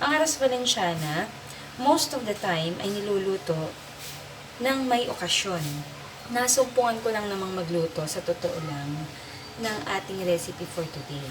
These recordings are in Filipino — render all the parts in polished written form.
Ang Arroz Valenciana, most of the time ay niluluto ng may okasyon. Nasumpungan ko lang namang magluto sa totoo lang ng ating recipe for today.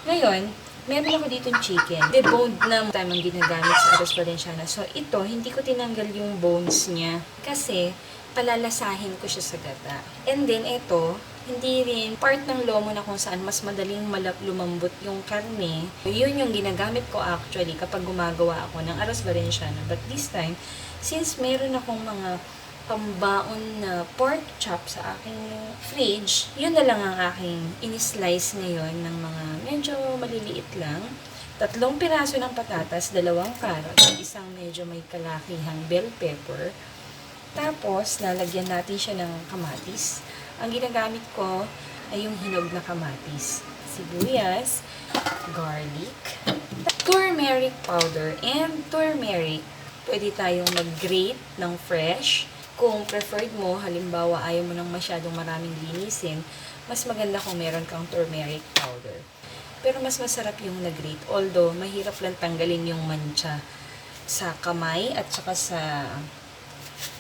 Ngayon, meron ako ditong chicken. Deboned na tamang ginagamit sa Arroz Valenciana. So, ito, hindi ko tinanggal yung bones niya kasi palalasahin ko siya sa gata. And then, ito, hindi rin part ng lomo na kung saan mas madaling lumambot yung karne. Yun yung ginagamit ko actually kapag gumagawa ako ng Arroz Valenciana. But this time, since meron akong mga pambaon na pork chop sa aking fridge, yun na lang ang aking in-slice ngayon ng mga medyo maliliit lang. 3 piraso ng patatas, 2 carrot, isang medyo may kalakihang bell pepper. Tapos, lalagyan natin siya ng kamatis. Ang ginagamit ko ay yung hinog na kamatis, sibuyas, garlic, turmeric powder, and turmeric. Pwede tayong mag-grate ng fresh. Kung preferred mo, halimbawa ayaw mo nang masyadong maraming linisin, mas maganda kung meron kang turmeric powder. Pero mas masarap yung nag-grate, although mahirap lang tanggalin yung mancha sa kamay at saka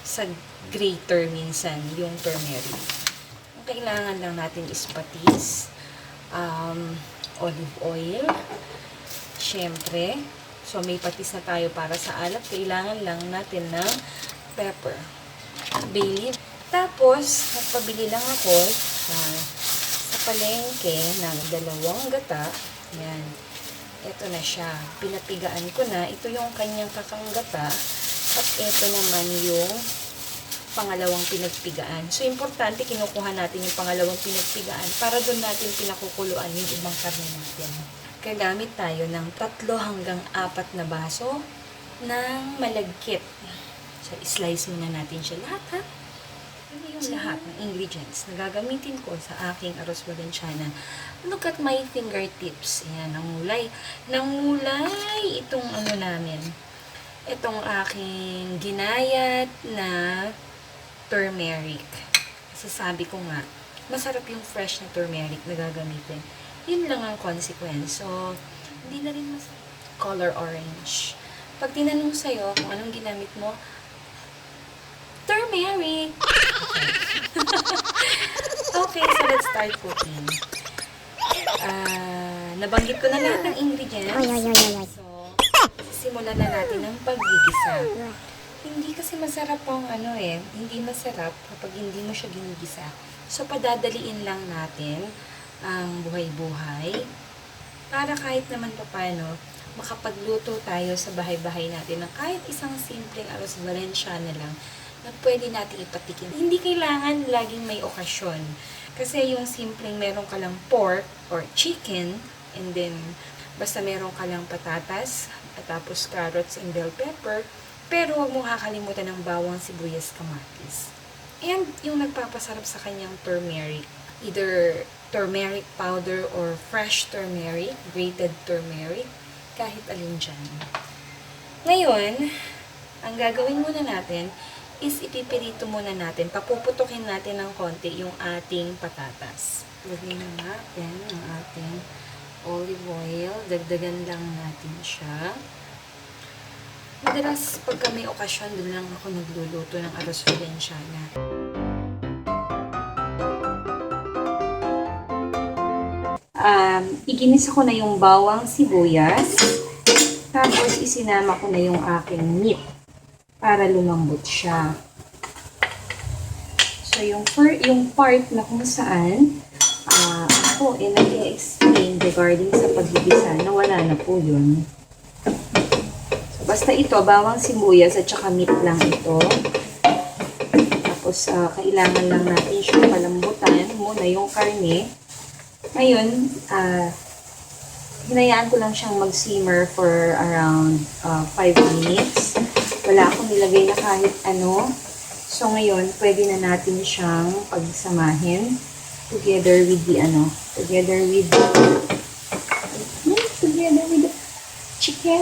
sa grater minsan yung turmeric. Ang kailangan lang natin is patis, olive oil, syempre. So may patis na tayo para sa alat, kailangan lang natin ng pepper, bay leaf. Tapos, nagpabili lang ako sa palengke ng 2 gata. Yan. Ito na siya. Pinapigaan ko na. Ito yung kanyang kakanggata. At ito naman yung pangalawang pinagpigaan. So, importante, kinukuha natin yung pangalawang pinagpigaan para doon natin pinakukuluan yung ibang karne natin. Gagamit tayo ng 3 hanggang 4 na baso ng malagkit. So, slice muna natin siya lahat, ha? Ano yung lahat ng ingredients na gagamitin ko sa aking Arroz Valenciana. Look at my fingertips. Ayan, nangulay. Nangulay itong ano namin. Itong aking ginayat na turmeric. Kasi sabi ko nga, masarap yung fresh na turmeric na gagamitin. Yun lang ang consequence. So, hindi na rin masarap. Color orange. Pag tinanong sa'yo kung anong ginamit mo, turmeric! Okay, so let's start cooking. Nabanggit ko na lahat ng ingredients. So, simulan na natin ang paggigisa. Hindi kasi masarap ang hindi masarap kapag hindi mo siya ginigisa. So, padadaliin lang natin ang buhay-buhay para kahit naman paano makapagluto tayo sa bahay-bahay natin ng kahit isang simpleng Arroz Valenciana lang na pwede natin ipatikin. Hindi kailangan laging may okasyon. Kasi yung simpleng meron ka lang pork or chicken, and then basta meron ka lang patatas, at tapos carrots and bell pepper, pero huwag mong kakalimutan ng bawang, sibuyas, kamatis. And yung nagpapasarap sa kanyang turmeric, either turmeric powder or fresh turmeric, grated turmeric, kahit alin dyan. Ngayon, ang gagawin muna natin is ipipirito muna natin, papuputukin natin ng konti yung ating patatas. Lagyan na natin ang ating olive oil. Dagdagan lang natin siya. Madalas pagka may okasyon, doon lang ako nagluluto ng Arroz Valenciana. Iginisa ko na yung bawang sibuyas. Tapos isinama ko na yung aking meat para lumambot siya. So, yung part na kung saan ako nag-explain regarding sa paggigisa, nawala na po yun. So, basta ito, bawang sibuyas at saka meat lang ito. Tapos, kailangan lang natin siyang palambutan muna yung karne. Ngayon, hinayaan ko lang siyang mag-simmer for around 5 minutes. Wala akong nilagay na kahit ano. So, ngayon, pwede na natin siyang pagsamahin together with the together with the chicken.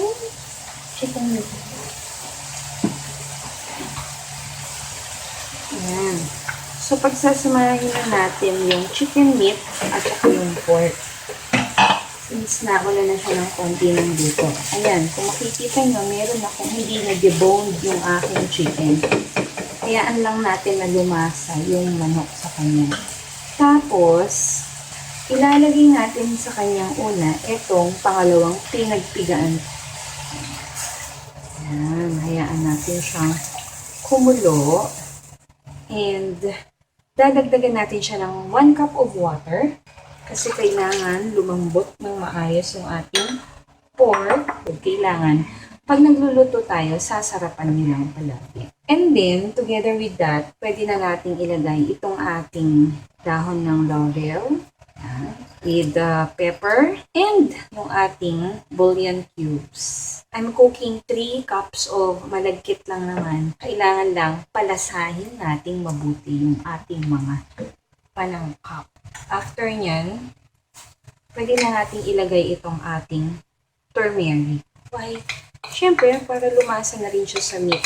Ayan. So, pagsasamahin na natin yung chicken meat at saka yung pork. Since nakulo na siya ng konti ng dito. Ayan, kung makikita nyo, meron akong hindi na-deboned yung aking chicken. Hayaan lang natin na lumasa yung manok sa kanya. Tapos, ilalagay natin sa kanyang una itong pangalawang pinagpigaan. Ayan, hayaan natin siyang kumulo. And, dadagdagan natin siya ng 1 cup of water. Kasi kailangan lumambot ng maayos yung ating pork. Kailangan, pag nagluluto tayo, sasarapan niyo lang palagi. And then, together with that, pwede na natin ilagay itong ating dahon ng laurel, with pepper, and yung ating bouillon cubes. I'm cooking 3 cups of malagkit lang naman. Kailangan lang palasahin nating mabuti yung ating mga panangkap. After nyan, pwede na natin ilagay itong ating turmeric. Why? Siyempre, para lumasa na rin siya sa meat.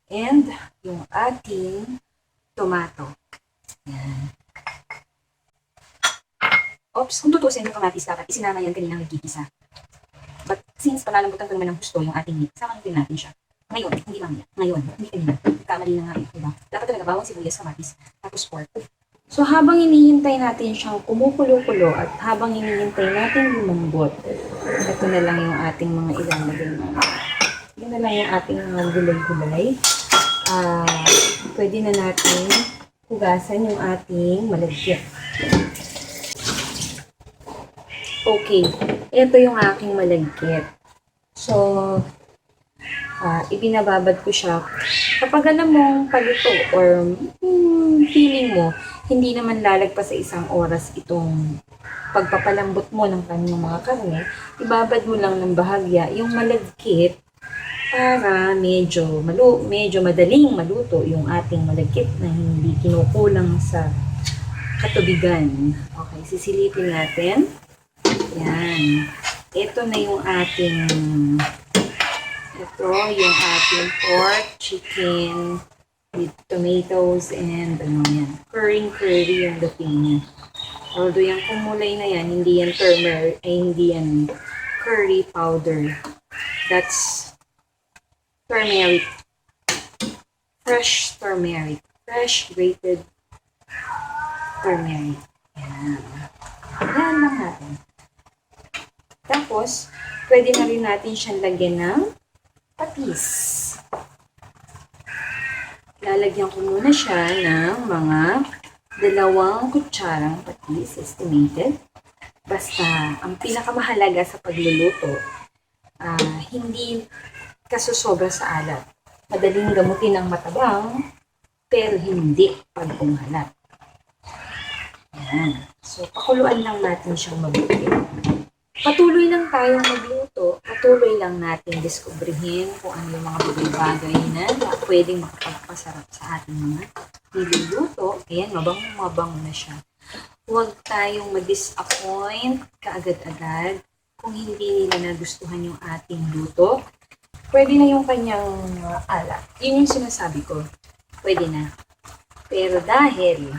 And, yung ating tomato. Yan. Oops, kung tutusin yung kamatis, dapat isinama yan kanina nagkikisa. But, since palalambutan ko naman ng gusto yung ating meat, sama natin siya. Ngayon, hindi mamaya. Ngayon, hindi kanina. Kamali na nga ito, diba? Dapat talaga bawang sibuyas, kamatis, tapos pork. So, habang hinihintay natin siyang kumukulo-kulo at habang hinihintay natin lumambot, ito na lang yung ating mga ilalagay na. Ito na lang yung ating mga gulay-gulay. Pwede na natin hugasan yung ating malagkit. Okay. Ito yung aking malagkit. So, ibinababad ko siya. Kapag alam mong paluto or feeling mo, hindi naman lalagpas sa 1 oras itong pagpapalambot mo ng kanyang mga karne, ibabad mo lang ng bahagya yung malagkit para medyo madaling maluto yung ating malagkit na hindi kinukulang sa katubigan. Okay, sisilipin natin. Yan. Ito na yung ating pork, chicken, with tomatoes, and curry yung dating niya. Although yung kumulay na yan, hindi yan turmeric, hindi yan curry powder. That's turmeric. Fresh turmeric. Fresh grated turmeric. Yan. Yan lang natin. Tapos, pwede na rin natin siyang lagyan ng patis. Lalagyan ko muna siya ng mga 2 kutsarang patis, estimated. Basta, ang pinakamahalaga sa pagluluto, hindi kasusobra sa alat. Madaling gamutin ng matabang, pero hindi pag umalat. Yan. So, pakuluan lang natin siyang mabuti. Patuloy lang tayong magluto, patuloy lang natin diskubrihin kung ano yung mga bagay na pwedeng makapagpasarap sa ating mga niluluto. Ayan, mabang na siya. Huwag tayong ma-disappoint kaagad-agad kung hindi nila nagustuhan yung ating luto. Pwede na yung kanyang alat. Yun yung sinasabi ko. Pwede na. Pero dahil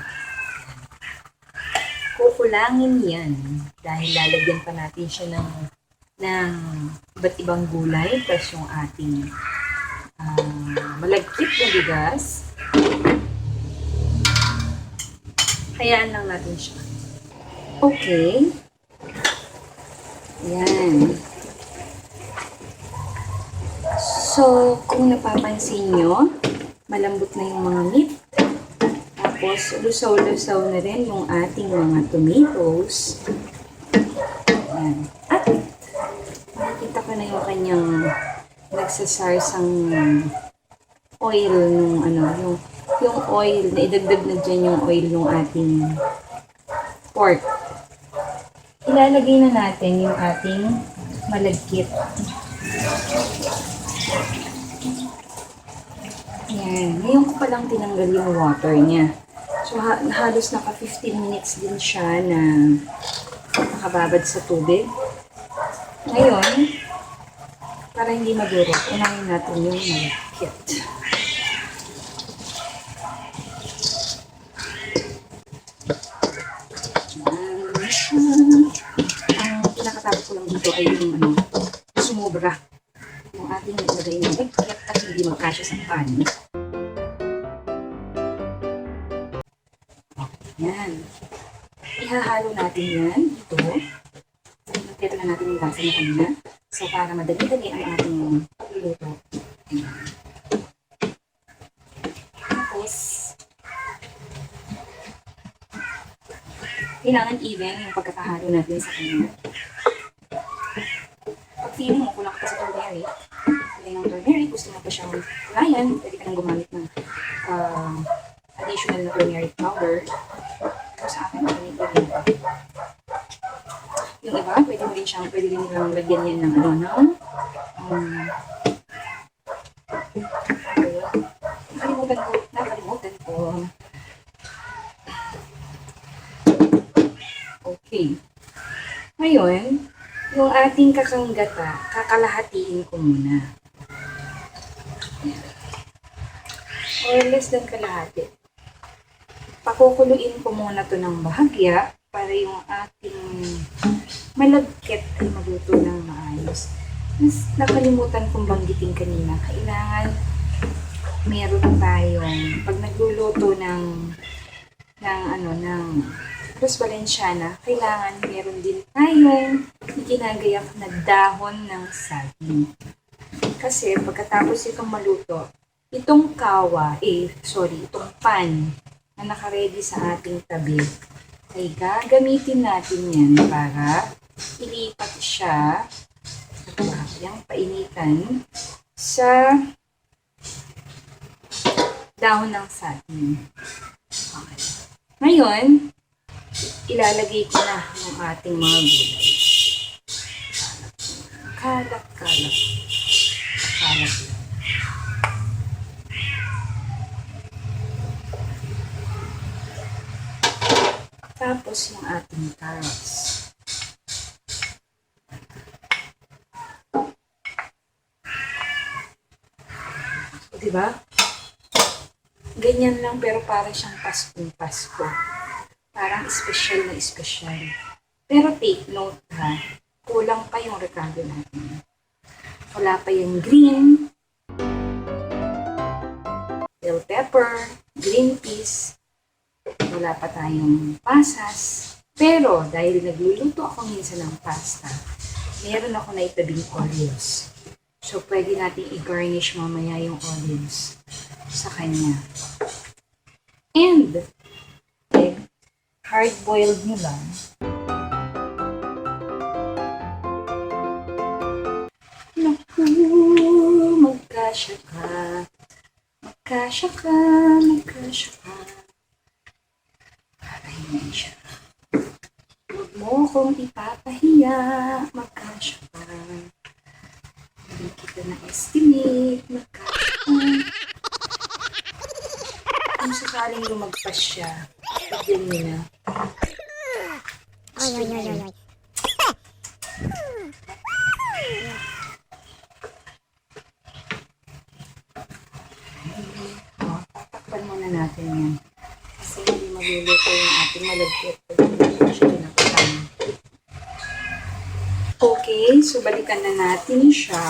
kukulangin yan dahil lalagyan pa natin siya ng iba't ibang gulay plus yung ating malagkit na bigas. Hayaan lang natin siya. Okay. Yan. So, kung napapansin nyo, malambot na yung mga meat. Tapos, lusaw-lusaw na rin yung ating mga tomatoes. Ayan. At, makikita ko na yung kanyang nagsasarsang oil nung yung oil, na idagdag na dyan yung oil ng ating pork. Ilalagay na natin yung ating malagkit. Ayan. Ngayon ko palang tinanggal yung water niya. So, halos naka 15 minutes din siya na nakababad sa tubig. Ngayon, para hindi madurog, unahin natin yung malagkit. ko lang dito ay yung sumobra yung ating nilagay na nagkiyat at hindi magkasya sa pan. Yan. Ihahalo natin yan dito. Nagkita na natin yung lasa na kanina. So, para madali-dali ang ating luto. Tapos, kailangan even yung pagkakahalo natin sa kanina. Pag feeling mo, kulang ka sa turmeric, pwede ng turmeric, gusto mo pa siyang kulayan, pwede ka nang gumamit ng additional na turmeric powder. Sa akin, yung iba, pwede mo rin siyang, pwede rin nilang lagyan yan ng nakalimutan ko. Okay. Ngayon, yung ating kakanggata, kakalahatiin ko muna. Or less than kalahati. Pakukuluin ko muna to ng bahagya para yung ating malagkit ay maluto ng maayos. Mas nakalimutan kong banggitin kanina, kailangan meron tayong, pag nagluluto ng Arroz Valenciana, kailangan meron din tayong ginagayak na dahon ng saging. Kasi pagkatapos itong maluto, itong itong pan na nakaredy sa ating tabi, ay gagamitin natin yan para ilipat siya sa bahagyang painitan sa dahon ng saging. Okay. Ngayon, ilalagay ko na yung ating mga gulay. Kalat-kalat. Kalat. Tapos yung ating carrots. So, diba? Ganyan lang pero para siyang Paskong-Pasko. Parang espesyal na espesyal. Pero take note ha, kulang pa yung rekado natin. Wala pa yung green, bell pepper, green peas, wala pa tayong pasas. Pero dahil nagluluto ako minsan ng pasta, meron ako na itabing olives. So pwede natin i-garnish mamaya yung olives sa kanya. And egg, hard-boiled nyo lang. Naku, magkasya ka. Magkasya ka, magkasya ka. Para hindi siya. Huwag mo kong ipapahiya. Magkasya ka. Hindi kita na-estimate. Magkasya ka. Kung sakaling lumagpas siya, pagyan nyo na. Ay. Tatakpan muna natin yan. Kasi hindi magluluto yung ating malagkit. Okay, so balikan na natin siya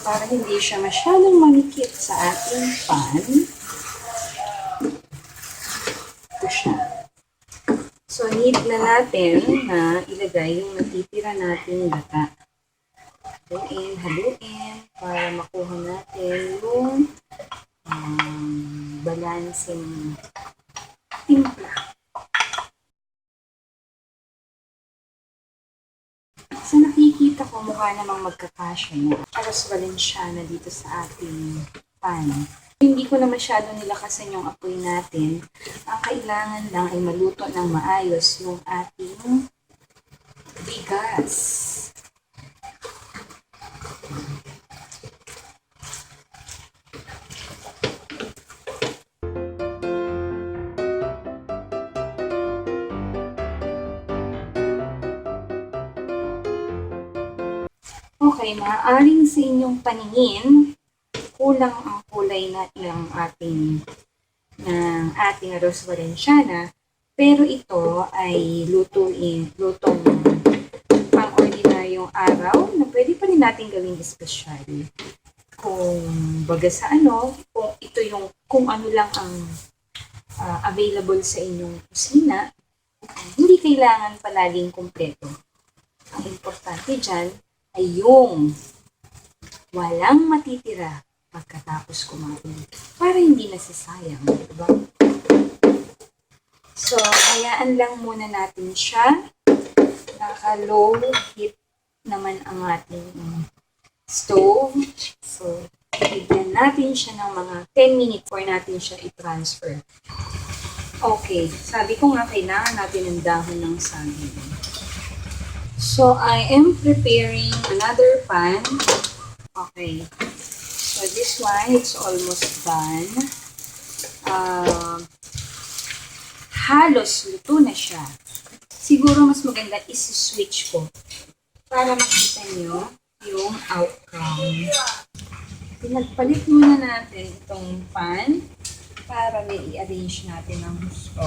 para hindi siya masyadong manikit sa ating pan. Ito siya. So, need na natin na ilagay yung natitira nating gata. Haluin para makuha natin yung balancing timpla. So, nakikita ko mukha namang magkakasya na Arroz Valenciana dito sa ating pan. Hindi ko na masyado nilakasan yung apoy natin. Ang kailangan lang ay maluto ng maayos yung ating bigas. Okay, maaaring sa inyong paningin, kulang ang kulay ng ating Arroz Valenciana, pero ito ay lutong pang-ordinaryong ngayong araw na pwede pa rin natin gawing espesyal. Kung baga sa kung ito yung, kung ano lang ang available sa inyong kusina, hindi kailangan palaging kumpleto. Ang importante dyan ay yung walang matitira pagkatapos kumain. Para hindi nasasayang, diba? So, hayaan lang muna natin siya. Naka-low heat naman ang ating stove. So, bigyan natin siya ng mga 10 minutes for natin siya i-transfer. Okay, sabi ko nga kailangan natin ng dahon ng saging. So, I am preparing another pan. Okay. So, this one, it's almost done. Halos luto na siya. Siguro mas maganda isi-switch ko para makita nyo yung outcome. Pinagpalit muna natin itong pan para may i-arrange natin ang gusto.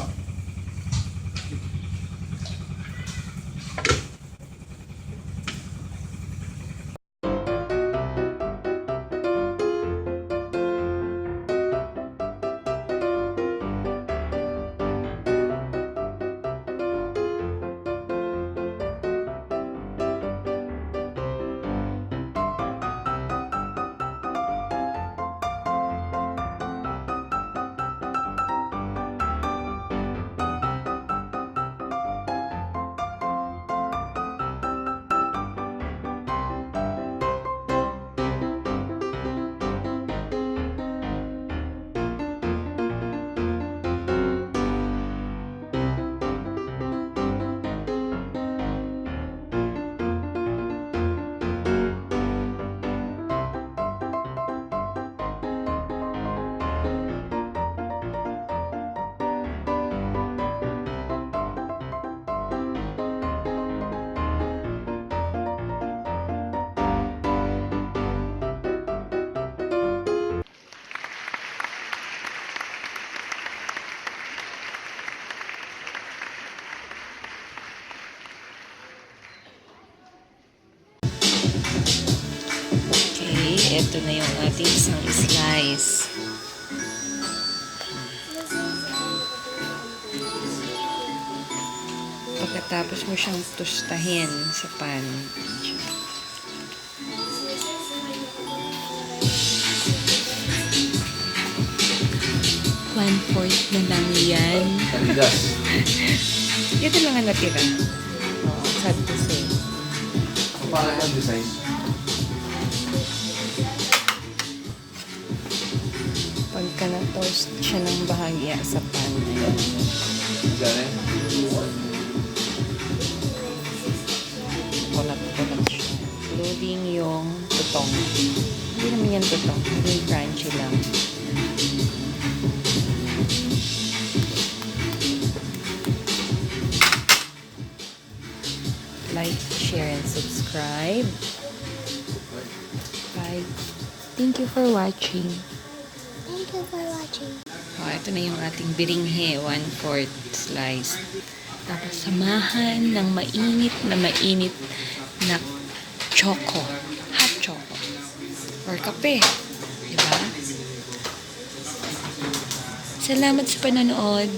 Ito na yung ating isang slice. Pagkatapos mo siyang tustahin sa pan. 1/4 na lang yan. Ito lang ang natira. Oh, sad to say. Paano ang design? Pagka na-toast siya ng bahagya sa pan. Gano'n? Kulat-kulat siya. Loading yung tutong. Hindi naman yan tutong. Hindi crunchy lang. Like, share, and subscribe. Bye. Thank you for watching. Thank you for watching. Oh, ito na yung ating biringhe, 1/4 slice. Tapos samahan ng mainit na choco. Hot choco. Or kape. Diba? Salamat sa panonood.